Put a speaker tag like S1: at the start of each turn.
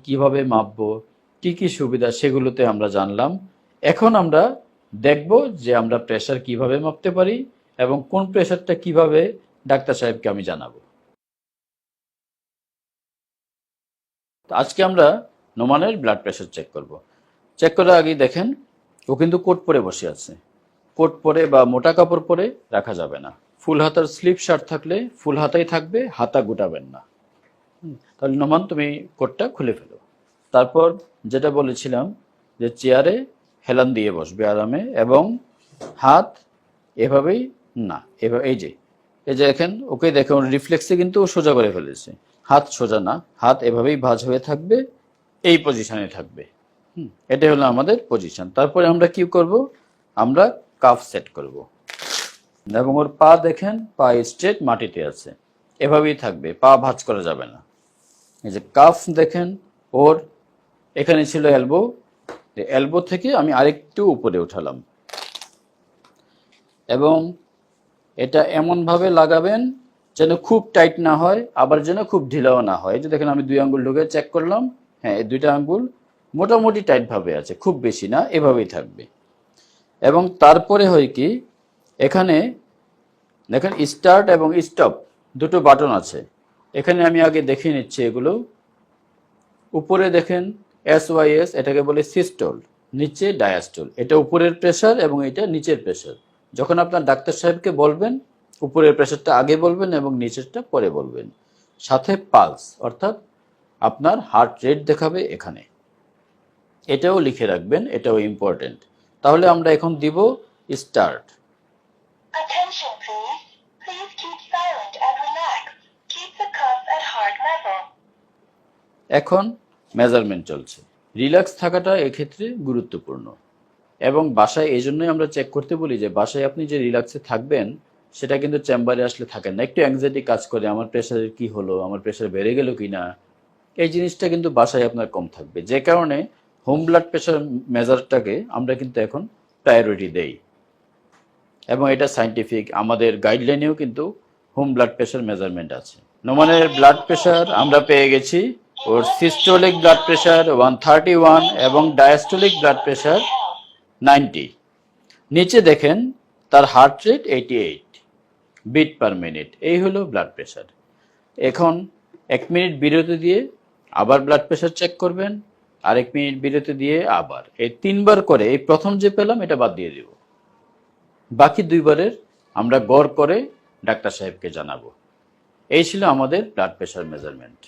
S1: কিভাবে মাপবো, কি সুবিধা সেগুলোতে আমরা জানলাম। এখন আমরা দেখব যে আমরা প্রেসার কিভাবে মাপতে পারি এবং কোন প্রেসারটা কিভাবে ডাক্তার সাহেবকে আমি জানাবো। আজকে আমরা নোমানের ব্লাড প্রেসার চেক করব। চেক করার আগেই দেখেন ও কিন্তু কোট পরে বসে আছে। কোট পরে বা মোটা কাপড় পরে রাখা যাবে না। ফুল হাতার স্লিপ শার্ট থাকলে ফুল হাতাই থাকবে, হাতা গুটাবেন না। তাহলে নোমান তুমি কোটটা খুলে ফেলো। তারপর যেটা বলেছিলাম যে চেয়ারে হেলান দিয়ে বসবে আরামে এবং হাত এভাবেই না, এভাবে এই যে দেখেন ওকে দেখে রিফ্লেক্সে কিন্তু ও সোজা করে ফেলেছে। হাত সোজা না, হাত এভাবেই ভাঁজ হয়ে থাকবে, এই পজিশনে থাকবে। এটাই হলো আমাদের পজিশন। তারপরে আমরা কি করব, আমরা কাফ সেট করব এবং ওর পা দেখেন, পা স্ট্রেট মাটিতে আছে, এভাবেই থাকবে, পা ভাঁজ করা যাবে না। এই যে কাফ দেখেন, ওর এখানে ছিল এলবো, এলবো থেকে আমি আরেকটু উপরে উঠালাম এবং এটা এমনভাবে লাগাবেন যেন খুব টাইট না হয়, আবার যেন খুব ঢিলাও না হয়। এই যে দেখেন আমি 2 আঙ্গুল ঢুকে চেক করলাম, হ্যাঁ এই 2টা আঙ্গুল মোটামুটি টাইটভাবে আছে, খুব বেশি না, এভাবেই থাকবে। এবং তারপরে হয় কি, এখানে দেখেন স্টার্ট এবং স্টপ দুটো বাটন আছে। এখানে আমি আগে দেখিয়ে নিচ্ছি এগুলো। উপরে দেখেন SYS, এটাকে বলে সিস্টোল, নিচে ডায়াস্টোল। এটা উপরের প্রেসার এবং এটা নিচের প্রেসার। যখন আপনার ডাক্তার সাহেবকে বলবেন, উপরের প্রেসারটা আগে বলবেন এবং নিচেরটা পরে বলবেন। সাথে পালস, অর্থাৎ আপনার হার্ট রেট দেখাবে এখানে, এটাও লিখে রাখবেন, এটাও ইম্পর্টেন্ট। তাহলে আমরা এখন দিব start.
S2: Attention please. Please keep silent and relax. Keep the cuff at heart level.
S1: এখন মেজারমেন্ট চলছে। রিল্যাক্স থাকাটা এক্ষেত্রে গুরুত্বপূর্ণ এবং বাসায় এই জন্যই আমরা চেক করতে বলি যে বাসায় আপনি যে রিল্যাক্সে থাকবেন সেটা কিন্তু চেম্বারে আসলে থাকেন না। একটু অ্যাংজাইটি কাজ করে, আমার প্রেশারের কি হলো, আমার প্রেশার বেড়ে গেল কি না, এই জিনিসটা কিন্তু বাসায় আপনার কম থাকবে। যে কারণে হোম ব্লাড প্রেশার মেজারটাকে আমরা কিন্তু এখন প্রায়োরিটি দেই এবং এটা সায়েন্টিফিক, আমাদের গাইডলাইনেও কিন্তু হোম ব্লাড প্রেশার মেজারমেন্ট আছে। নোমানের ব্লাড প্রেশার আমরা পেয়ে গেছি, ওর সিস্টোলিক ব্লাড প্রেশার 131 এবং ডায়াস্টোলিক ব্লাড প্রেশার 90। নিচে দেখেন তার heart rate 88 beat per minute. এই হলো ব্লাড প্রেশার। এখন 1 মিনিট বিরতি দিয়ে আবার ব্লাড প্রেশার চেক করবেন, আর 1 মিনিট বিরতি দিয়ে আবার, এই 3বার করে। এই প্রথম যে পেলাম এটা বাদ দিয়ে দিব, বাকি 2বারের আমরা গড় করে ডাক্তার সাহেবকে জানাবো। এই ছিল আমাদের ব্লাড প্রেশার মেজারমেন্ট।